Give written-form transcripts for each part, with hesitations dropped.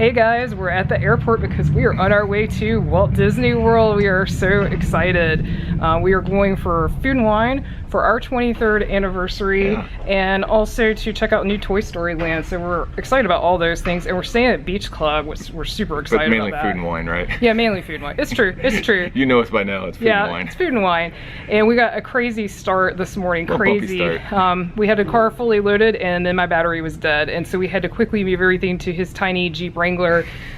Hey guys, we're at the airport because we are on our way to Walt Disney World. We are so excited. We are going for food and wine for our 23rd anniversary and also to check out new Toy Story Land. So we're excited about all those things, and we're staying at Beach Club, which we're super excited about. But mainly food and wine, right? Yeah, mainly food and wine. It's true, it's true. You know us by now, it's food and wine. Yeah, it's food and wine. And we got a crazy start this morning, crazy. We had a car fully loaded and then my battery was dead. And so we had to quickly move everything to his tiny Jeep Wrangler.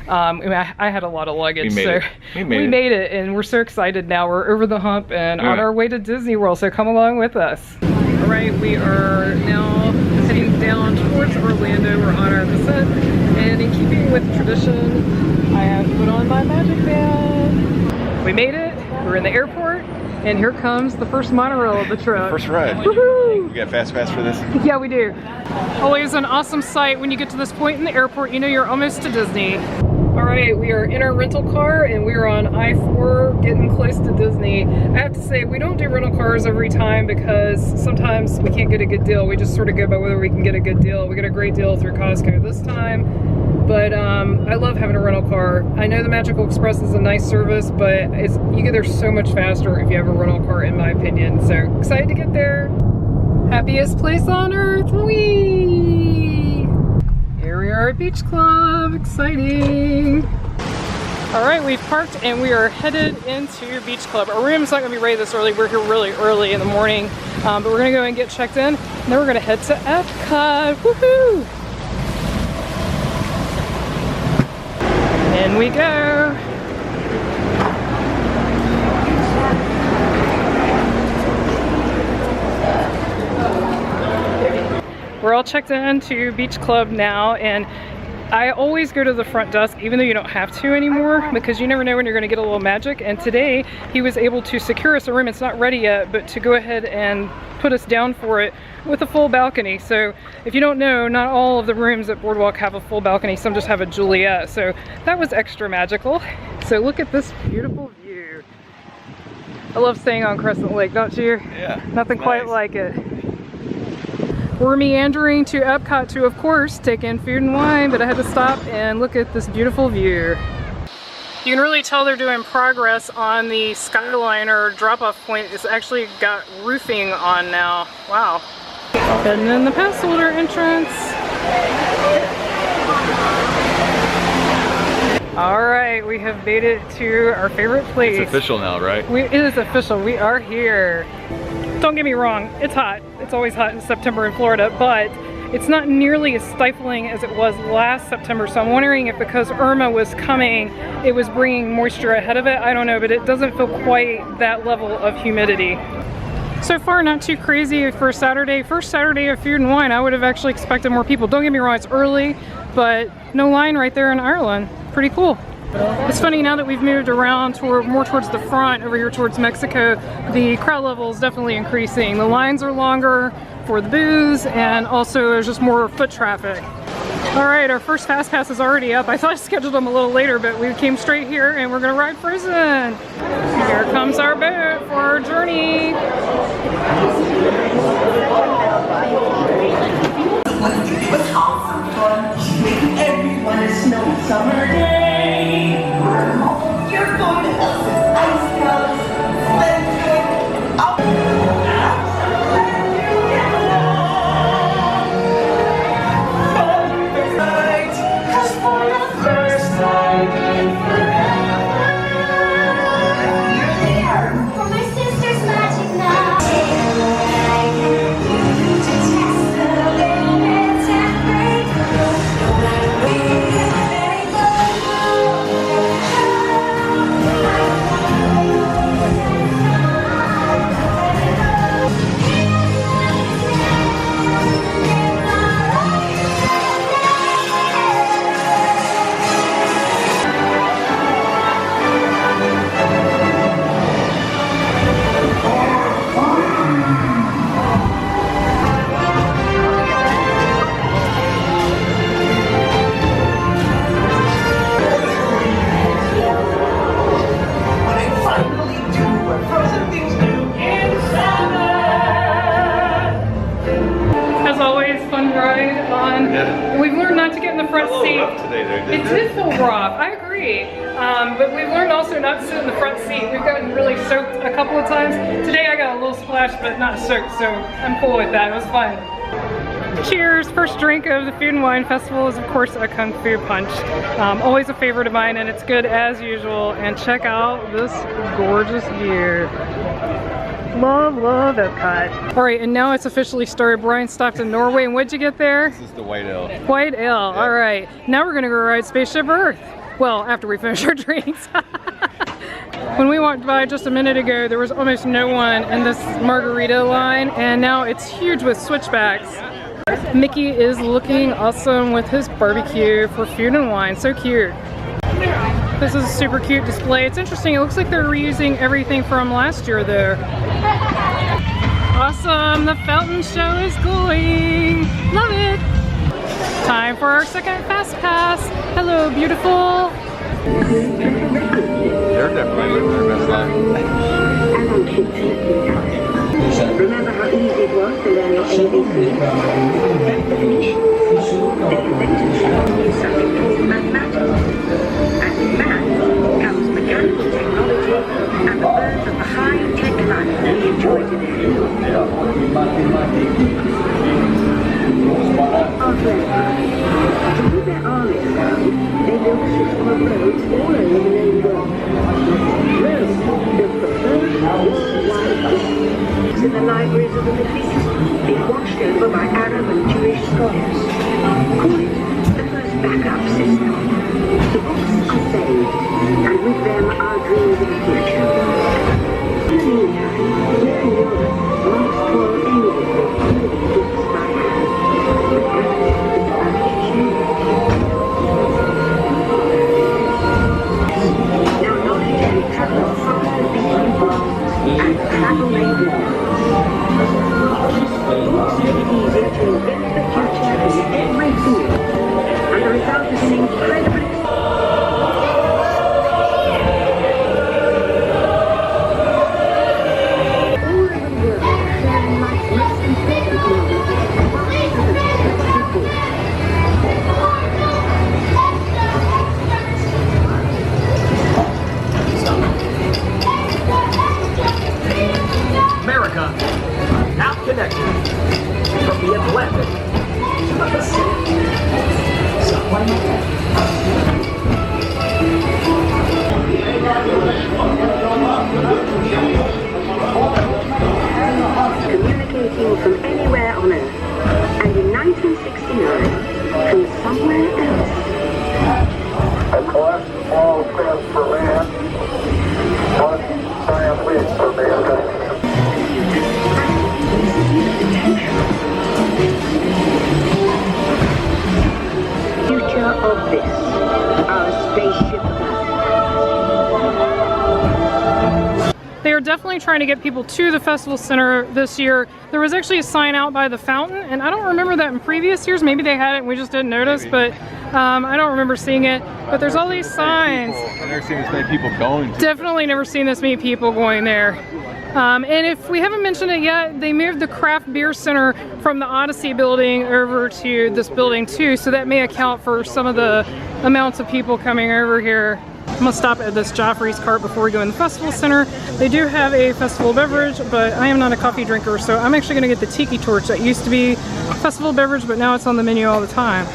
I had a lot of luggage, so we made it, and we're so excited now. We're over the hump and on our way to Disney World, so come along with us. All right, we are now heading down towards Orlando. We're on our descent, and in keeping with tradition, I have put on my magic band. We made it, we're in the airport, and here comes the first monorail of the trip. First ride. Woohoo! We got fast pass for this? Yeah, we do. Always an awesome sight when you get to this point in the airport. You know you're almost to Disney. All right, we are in our rental car and we are on I-4 getting close to Disney. I have to say, we don't do rental cars every time because sometimes we can't get a good deal. We just sort of go by whether we can get a good deal. We got a great deal through Costco this time, but I love having a rental car. I know the Magical Express is a nice service, but you get there so much faster if you have a rental car, in my opinion. So excited to get there. Happiest place on earth, whee! Here we are at Beach Club, exciting. All right, we've parked and we are headed into Beach Club. Our room's not gonna be ready this early. We're here really early in the morning, but we're gonna go and get checked in, and then we're gonna head to Epcot, woohoo! In we go. We're all checked in to Beach Club now, and I always go to the front desk, even though you don't have to anymore, because you never know when you're gonna get a little magic. And today, he was able to secure us a room. It's not ready yet, but to go ahead and put us down for it with a full balcony. So if you don't know, not all of the rooms at Boardwalk have a full balcony. Some just have a Juliet. So that was extra magical. So look at this beautiful view. I love staying on Crescent Lake, don't you? Yeah. Nothing quite like it. We're meandering to Epcot to, of course, take in food and wine, but I had to stop and look at this beautiful view. You can really tell they're doing progress on the Skyliner drop-off point. It's actually got roofing on now. Wow. And then the pass holder entrance. All right, we have made it to our favorite place. It's official now, right? It is official. We are here. Don't get me wrong, it's hot. It's always hot in September in Florida, but it's not nearly as stifling as it was last September. So I'm wondering if because Irma was coming, it was bringing moisture ahead of it. I don't know, but it doesn't feel quite that level of humidity. So far, not too crazy for Saturday. First Saturday of food and wine. I would have actually expected more people. Don't get me wrong, it's early, but no line right there in Ireland. Pretty cool. It's funny, now that we've moved around more towards the front, over here towards Mexico, the crowd level is definitely increasing. The lines are longer for the booths, and also there's just more foot traffic. All right, our first Fast Pass is already up. I thought I scheduled them a little later, but we came straight here and we're gonna ride Frozen. Here comes our boat for our journey. With awesome fun, making everyone a snowy summer day. You're going to Elsa's Ice Palace, splendid. Cause for the first time in forever, you're there for my sister's magic night. fun. Yeah. We've learned not to get in the front seat. Today, It did feel rough, I agree. But we've learned also not to sit in the front seat. We've gotten really soaked a couple of times. Today I got a little splash, but not soaked, so I'm cool with that. It was fun. Cheers! First drink of the Food and Wine Festival is of course a Kung Fu Punch. Always a favorite of mine, and it's good as usual. And check out this gorgeous view. Love, love Epcot. All right, and now it's officially started. Brian stopped in Norway, and what'd you get there? This is the White Ale. White Ale, all right. Now we're gonna go ride Spaceship Earth. Well, after we finish our drinks. When we walked by just a minute ago, there was almost no one in this margarita line, and now it's huge with switchbacks. Mickey is looking awesome with his barbecue for Food and Wine, so cute. This is a super cute display. It's interesting, it looks like they're reusing everything from last year though. Awesome, the fountain show is going. Love it. Time for our second Fast Pass. Hello, beautiful. They're definitely living their best life. Remember how easy it was to learn your ABC? Something called mathematics. And in math comes mechanical technology and the birth of the high-tech life we enjoy today. Our grandparents, to keep their armies down, they built a system of roads all over the known world. Roads built the first worldwide distance in the libraries of the Middle East, being watched over by Arab and Jewish scholars. Call it the first backup system. The books are saved, and with them our dreams of the future. In the meantime, here in Europe, monks toil endlessly, moving books by hand. But that is about to change. Now knowledge can travel faster than books, and travel may be done. Books make it easier to invent the future in every field, and the result is an incredible America, now connected from the Atlantic to the Pacific. communicating from anywhere on Earth, and in 1969, from somewhere else. A collect small steps for man, one giant leap for mankind. Future of this, our spaceship Earth. They are definitely trying to get people to the festival center this year. There was actually a sign out by the fountain, and I don't remember that in previous years. Maybe they had it and we just didn't notice, but I don't remember seeing it. But there's all these signs. I've never seen this many people going to. Definitely never seen this many people going there. And if we haven't mentioned it yet, they moved the craft beer center from the Odyssey building over to this building too, so that may account for some of the amounts of people coming over here. I'm gonna stop at this Joffrey's cart before we go in the festival center. They do have a festival beverage, but I am not a coffee drinker, so I'm actually gonna get the tiki torch. That used to be festival beverage, but now it's on the menu all the time.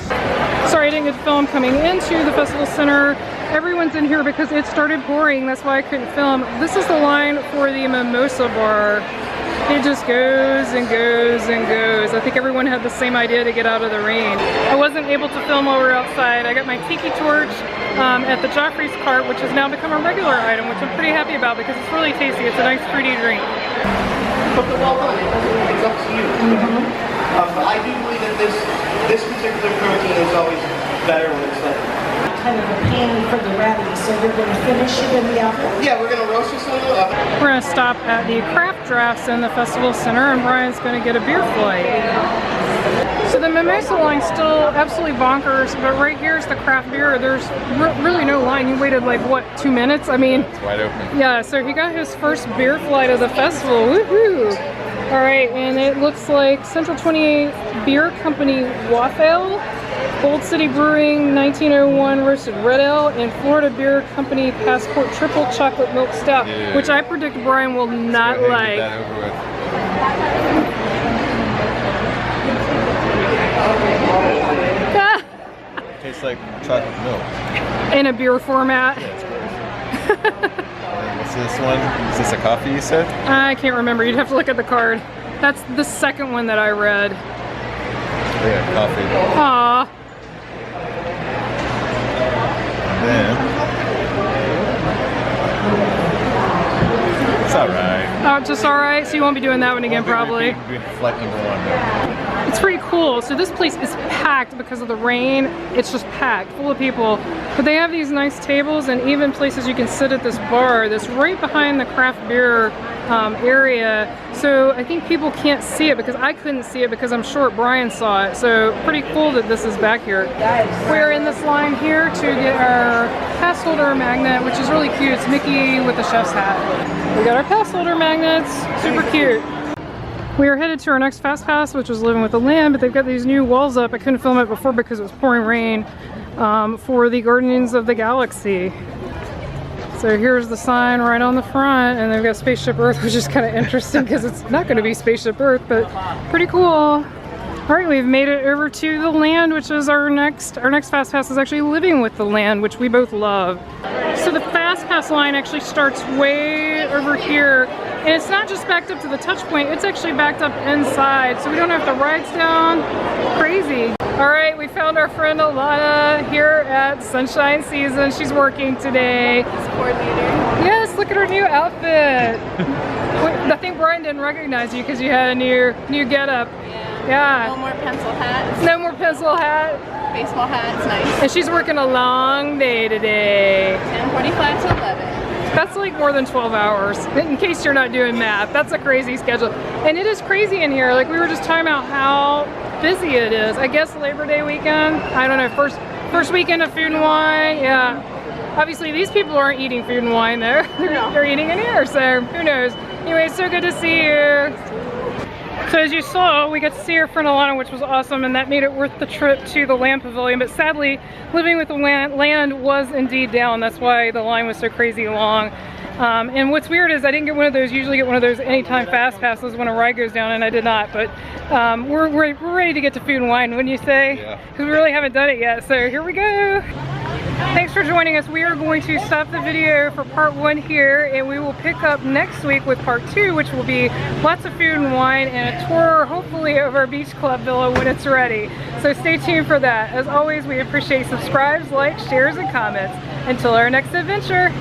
Sorry I didn't get to film coming into the festival center. Everyone's in here because it started pouring, that's why I couldn't film. This is the line for the mimosa bar. It just goes and goes and goes. I think everyone had the same idea to get out of the rain. I wasn't able to film while we were outside. I got my tiki torch at the Joffrey's cart, which has now become a regular item, which I'm pretty happy about because it's really tasty. It's a nice fruity drink. But well done, it's up to you. But I do believe that this particular protein is always better when it's like kind of a pan for the rabbit, so we're going to finish it in the oven. yeah, we're gonna roast this in the oven. We're gonna stop at the craft drafts in the festival center, and Brian's gonna get a beer flight. So the mimosa line's still absolutely bonkers, but right here's the craft beer. There's really no line. He waited like, what, 2 minutes? I mean, It's wide open. yeah, so he got his first beer flight of the festival. Woohoo! All right, and it looks like Central 28 Beer Company Waffle, Old City Brewing 1901 Roasted Red Ale, and Florida Beer Company Passport Triple Chocolate Milk Stout, Yeah. which I predict Brian will not Go ahead and like. get that over with. Tastes like chocolate milk. In a beer format. What's this one? Is this a coffee you said? I can't remember. You'd have to look at the card. That's the second one that I read. Yeah, coffee. Aww. And then it's alright. Oh, just alright. So you won't be doing that one again, probably. Flight number 1 though. It's pretty cool. So this place is packed because of the rain. It's just packed, full of people. But they have these nice tables and even places you can sit at this bar that's right behind the craft beer area. So I think people can't see it because I couldn't see it because I'm short. Brian saw it. So pretty cool that this is back here. We're in this line here to get our pass holder magnet, which is really cute. It's Mickey with a chef's hat. We got our pass holder magnets. Super cute. We are headed to our next Fast Pass, which was Living with the Land, but they've got these new walls up. I couldn't film it before because it was pouring rain for the Guardians of the Galaxy. So here's the sign right on the front, and they've got Spaceship Earth, which is kind of interesting because it's not going to be Spaceship Earth, but pretty cool. All right, we've made it over to the land, which is our next Fast Pass is actually Living with the Land, which we both love. So the Fast Pass line actually starts way over here, and it's not just backed up to the touch point, it's actually backed up inside, so we don't have the rides down. Crazy. All right, we found our friend Alana here at Sunshine Season. She's working today. Coordinator. Yes, look at her new outfit. I think Brian didn't recognize you because you had a new getup. Yeah. No more pencil hats. No more pencil hat. Baseball hats, nice. And she's working a long day today. 10:45 to 11. That's like more than 12 hours, in case you're not doing math. That's a crazy schedule. And it is crazy in here. Like we were just talking about how busy it is. I guess Labor Day weekend, I don't know, first weekend of Food and Wine, yeah. Obviously these people aren't eating food and wine though. They're eating in here, so who knows. Anyway, it's so good to see you. So as you saw, we got to see our friend Alana, which was awesome, and that made it worth the trip to the Land Pavilion. But sadly, Living with the Land was indeed down. That's why the line was so crazy long. And what's weird is I didn't get one of those, usually get one of those anytime fast passes when a ride goes down, and I did not. But we're ready to get to Food and Wine, wouldn't you say? Yeah. Because we really haven't done it yet, so here we go. Thanks for joining us. We are going to stop the video for part 1 here, and we will pick up next week with part 2, which will be lots of food and wine and a tour, hopefully, of our beach club villa when it's ready. So stay tuned for that. As always, we appreciate subscribes, likes, shares, and comments. Until our next adventure.